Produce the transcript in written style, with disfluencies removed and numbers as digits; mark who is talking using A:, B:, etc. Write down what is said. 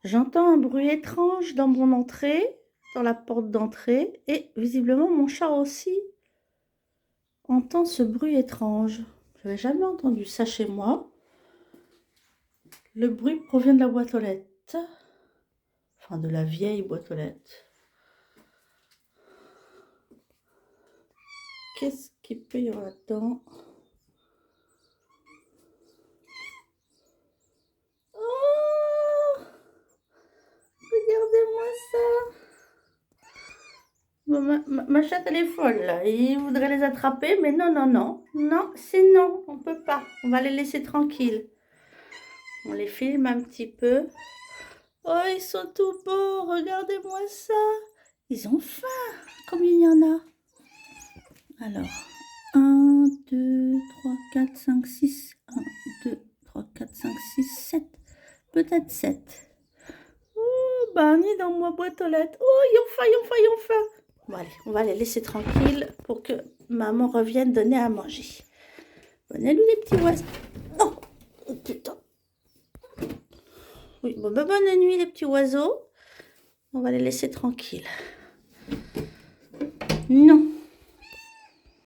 A: J'entends un bruit étrange dans mon entrée, dans la porte d'entrée, et visiblement mon chat aussi entend ce bruit étrange. Je n'avais jamais entendu ça chez moi. Le bruit provient de la boîte aux lettres, enfin de la vieille boîte aux lettres. Qu'est-ce qu'il peut y avoir là-dedans? Oh! Regardez-moi ça! Bon, ma chatte, elle est folle, là. Il voudrait les attraper, mais non, non, non. Non, c'est non, on peut pas. On va les laisser tranquilles. On les filme un petit peu. Oh, ils sont tout beaux, regardez-moi ça. Ils ont faim, combien il y en a? Alors, 1, 2, 3, 4, 5, 6. 1, 2, 3, 4, 5, 6, 7. Peut-être 7. Oh, Barney dans ma boîte aux lettres. Oh, ils ont faim, ils ont faim, ils ont faim. Bon, allez, on va les laisser tranquilles pour que maman revienne donner à manger. Bonne nuit, les petits oiseaux. Oh, oh putain. Oui, bon, bah, bonne nuit, les petits oiseaux. On va les laisser tranquilles. Non.